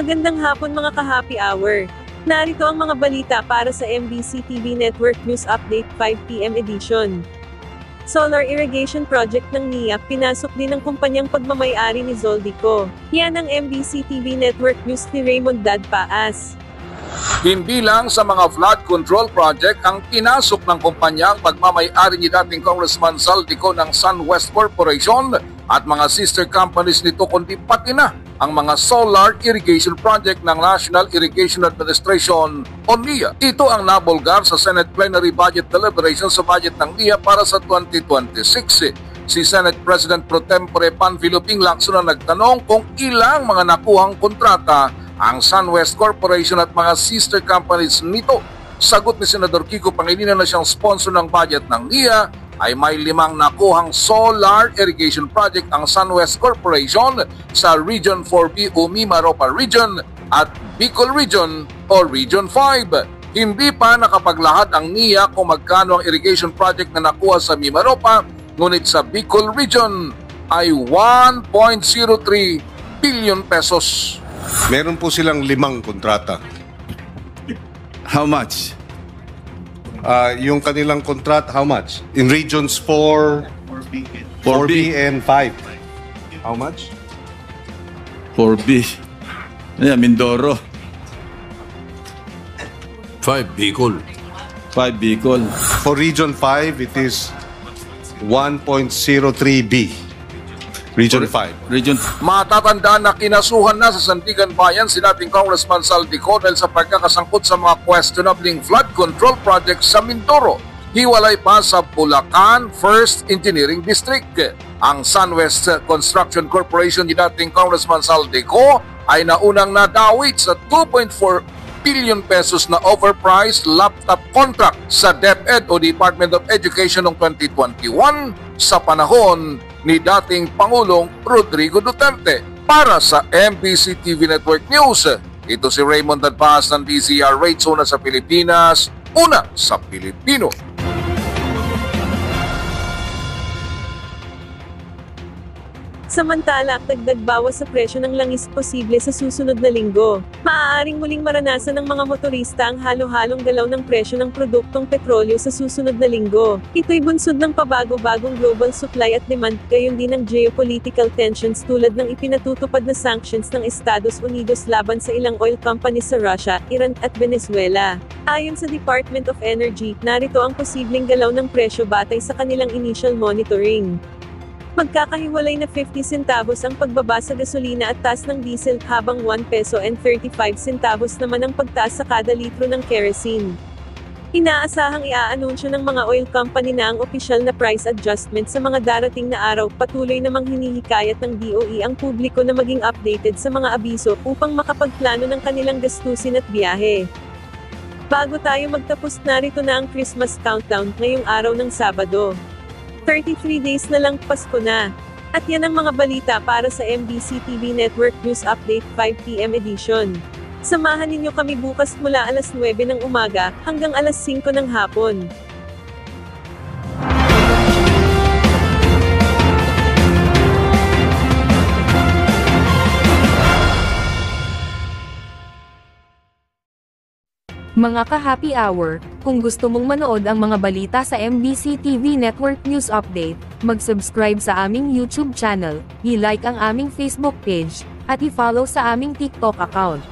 Magandang hapon mga ka-happy hour. Narito ang mga balita para sa MBC TV Network News Update 5 PM edition. Solar irrigation project ng NIA, pinasok din ng kumpanyang pagmamay-ari ni Zoldico. Yan ang MBC TV Network News ni Raymond Dadpaas. Hindi lang sa mga flood control project ang pinasok ng kumpanyang pagmamay-ari ni dating Congressman Zoldico ng SunWest Corporation at mga sister companies nito, kundi pati na ang mga solar irrigation project ng National Irrigation Administration o NIA. Ito ang nabulgar sa Senate Plenary Budget Deliberations sa budget ng NIA para sa 2026. Si Senate President Pro Tempore Panfilo Lacson na nagtanong kung ilang mga nakuhang kontrata ang SunWest Corporation at mga sister companies nito. Sagot ni Senador Kiko Pangilinan na siyang sponsor ng budget ng NIA ay may 5 nakuhang solar irrigation project ang SunWest Corporation sa Region 4B o Mimaropa Region at Bicol Region o Region 5. Hindi pa nakapaglahad ang NIA kung magkano ang irrigation project na nakuha sa Mimaropa, ngunit sa Bicol Region ay 1.03 billion pesos. Meron po silang 5 kontrata. How much? Yung kanilang kontrata, how much? In regions 4, 4B and 5. How much? 4B. Ayan, Mindoro. 5 Bicol. 5 Bicol. For region 5, it is 1.03B. Region 5. Region. Matatandaan na kinasuhan na sa Sandigan Bayan si dating Congressman Zoldico dahil sa pagkakasangkot sa mga questionable flood control projects sa Mindoro. Hiwalay pa sa Bulacan First Engineering District. Ang SunWest Construction Corporation ni dating Congressman Zoldico ay naunang nadawit sa 2.4 billion pesos na overpriced laptop contract sa DepEd o Department of Education noong 2021 sa panahon ni dating Pangulong Rodrigo Duterte. Para sa MBC TV Network News, ito si Raymond Dadpaas ng DZRH, una sa Pilipinas, una sa Pilipino. Samantala, dagdag bawas sa presyo ng langis posible sa susunod na linggo. Maaaring muling maranasan ng mga motorista ang halo-halong galaw ng presyo ng produktong petrolyo sa susunod na linggo. Ito'y bunsod ng pabago-bagong global supply at demand, gayon din ng geopolitical tensions tulad ng ipinatutupad na sanctions ng Estados Unidos laban sa ilang oil companies sa Russia, Iran at Venezuela. Ayon sa Department of Energy, narito ang posibleng galaw ng presyo batay sa kanilang initial monitoring. Magkakahiwalay na 50 centavos ang pagbaba sa gasolina at taas ng diesel, habang 1 peso and 35 centavos naman ang pagtaas sa kada litro ng kerosene. Inaasahang iaanunsyo ng mga oil company na ang opisyal na price adjustment sa mga darating na araw. Patuloy namang hinihikayat ng DOE ang publiko na maging updated sa mga abiso upang makapagplano ng kanilang gastusin at biyahe. Bago tayo magtapos, narito na ang Christmas countdown ngayong araw ng Sabado. 33 days na lang, Pasko na. At yan ang mga balita para sa MBC TV Network News Update 5 PM edition. Samahan ninyo kami bukas mula alas 9 ng umaga hanggang alas 5 ng hapon. Mga ka-happy hour, kung gusto mong manood ang mga balita sa MBC TV Network News Update, mag-subscribe sa aming YouTube channel, i-like ang aming Facebook page, at i-follow sa aming TikTok account.